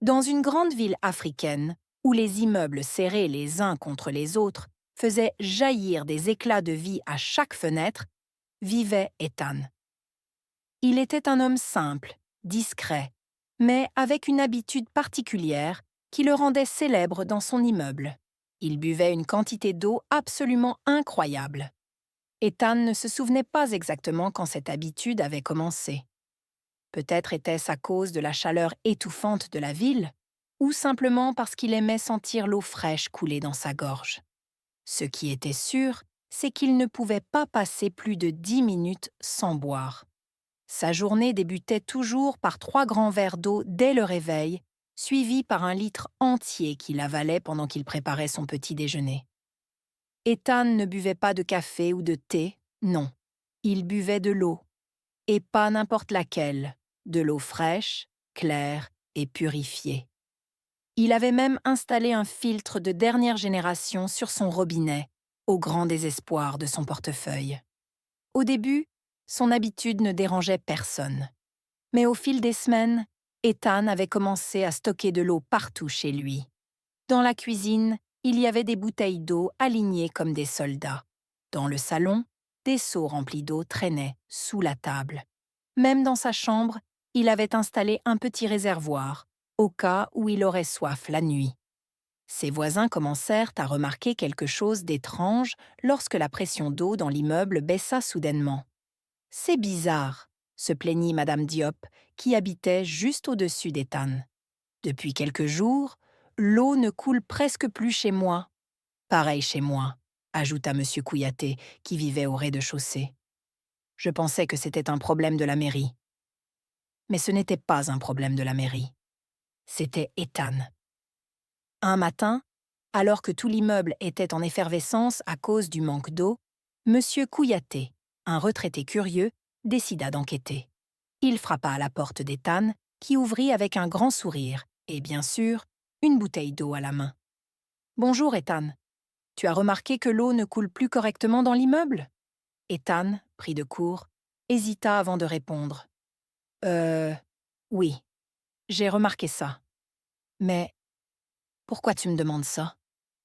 Dans une grande ville africaine, où les immeubles serrés les uns contre les autres faisaient jaillir des éclats de vie à chaque fenêtre, vivait Ethan. Il était un homme simple, discret, mais avec une habitude particulière qui le rendait célèbre dans son immeuble. Il buvait une quantité d'eau absolument incroyable. Ethan ne se souvenait pas exactement quand cette habitude avait commencé. Peut-être était-ce à cause de la chaleur étouffante de la ville, ou simplement parce qu'il aimait sentir l'eau fraîche couler dans sa gorge. Ce qui était sûr, c'est qu'il ne pouvait pas passer plus de 10 minutes sans boire. Sa journée débutait toujours par 3 grands verres d'eau dès le réveil, suivis par un litre entier qu'il avalait pendant qu'il préparait son petit déjeuner. Ethan ne buvait pas de café ou de thé, non. Il buvait de l'eau, et pas n'importe laquelle, de l'eau fraîche, claire et purifiée. Il avait même installé un filtre de dernière génération sur son robinet, au grand désespoir de son portefeuille. Au début, son habitude ne dérangeait personne. Mais au fil des semaines, Ethan avait commencé à stocker de l'eau partout chez lui. Dans la cuisine, il y avait des bouteilles d'eau alignées comme des soldats. Dans le salon, des seaux remplis d'eau traînaient sous la table. Même dans sa chambre, il avait installé un petit réservoir, au cas où il aurait soif la nuit. Ses voisins commencèrent à remarquer quelque chose d'étrange lorsque la pression d'eau dans l'immeuble baissa soudainement. « C'est bizarre », se plaignit Madame Diop, qui habitait juste au-dessus d'Ethan. « Depuis quelques jours, l'eau ne coule presque plus chez moi. »« Pareil chez moi », ajouta Monsieur Kouyaté, qui vivait au rez-de-chaussée. « Je pensais que c'était un problème de la mairie. » Mais ce n'était pas un problème de la mairie. C'était Ethan. Un matin, alors que tout l'immeuble était en effervescence à cause du manque d'eau, Monsieur Kouyaté, un retraité curieux, décida d'enquêter. Il frappa à la porte d'Ethan, qui ouvrit avec un grand sourire et, bien sûr, une bouteille d'eau à la main. « Bonjour, Ethan. Tu as remarqué que l'eau ne coule plus correctement dans l'immeuble ?» Ethan, pris de court, hésita avant de répondre. Oui, j'ai remarqué ça. Mais pourquoi tu me demandes ça ?»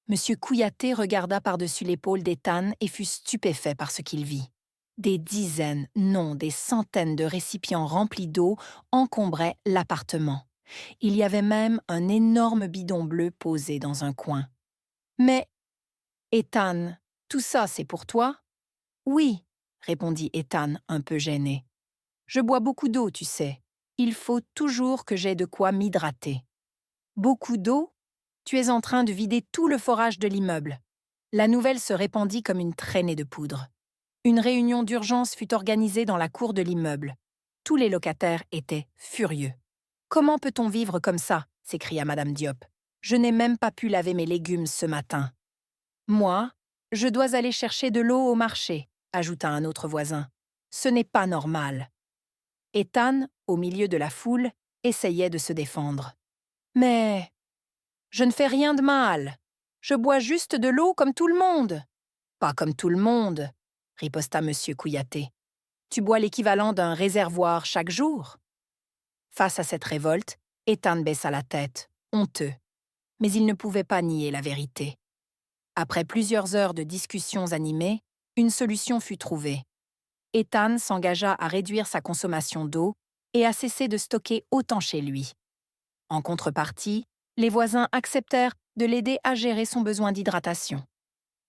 Monsieur Kouyaté regarda par-dessus l'épaule d'Ethan et fut stupéfait par ce qu'il vit. Des dizaines, non, des centaines de récipients remplis d'eau encombraient l'appartement. Il y avait même un énorme bidon bleu posé dans un coin. « Mais, Ethan, tout ça c'est pour toi ?»« Oui, » répondit Ethan, un peu gêné. « Je bois beaucoup d'eau, tu sais. Il faut toujours que j'aie de quoi m'hydrater. »« Beaucoup d'eau ? Tu es en train de vider tout le forage de l'immeuble. » La nouvelle se répandit comme une traînée de poudre. Une réunion d'urgence fut organisée dans la cour de l'immeuble. Tous les locataires étaient furieux. « Comment peut-on vivre comme ça ?» s'écria Madame Diop. « Je n'ai même pas pu laver mes légumes ce matin. »« Moi, je dois aller chercher de l'eau au marché », ajouta un autre voisin. « Ce n'est pas normal. » Ethan, au milieu de la foule, essayait de se défendre. « Mais je ne fais rien de mal. Je bois juste de l'eau comme tout le monde. »« Pas comme tout le monde, » riposta Monsieur Kouyaté. « Tu bois l'équivalent d'un réservoir chaque jour. » Face à cette révolte, Ethan baissa la tête, honteux. Mais il ne pouvait pas nier la vérité. Après plusieurs heures de discussions animées, une solution fut trouvée. Ethan s'engagea à réduire sa consommation d'eau et à cesser de stocker autant chez lui. En contrepartie, les voisins acceptèrent de l'aider à gérer son besoin d'hydratation.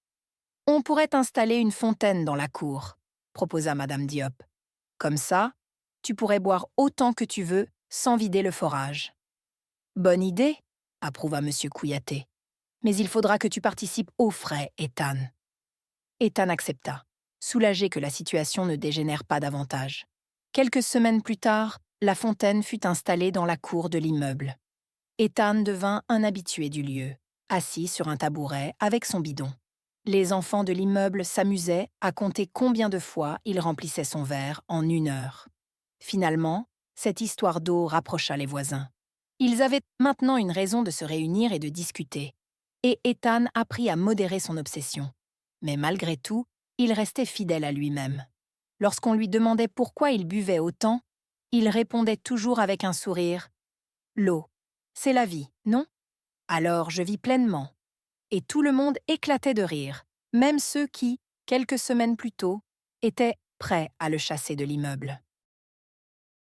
« On pourrait installer une fontaine dans la cour », proposa Madame Diop. « Comme ça, tu pourrais boire autant que tu veux sans vider le forage. »« Bonne idée », approuva Monsieur Kouyaté. « Mais il faudra que tu participes aux frais, Ethan. » Ethan accepta, soulagé que la situation ne dégénère pas davantage. Quelques semaines plus tard, la fontaine fut installée dans la cour de l'immeuble. Ethan devint un habitué du lieu, assis sur un tabouret avec son bidon. Les enfants de l'immeuble s'amusaient à compter combien de fois il remplissait son verre en 1 heure. Finalement, cette histoire d'eau rapprocha les voisins. Ils avaient maintenant une raison de se réunir et de discuter. Et Ethan apprit à modérer son obsession. Mais malgré tout, il restait fidèle à lui-même. Lorsqu'on lui demandait pourquoi il buvait autant, il répondait toujours avec un sourire « L'eau. C'est la vie, non? Alors je vis pleinement. Et tout le monde éclatait de rire, même ceux qui, quelques semaines plus tôt, étaient prêts à le chasser de l'immeuble.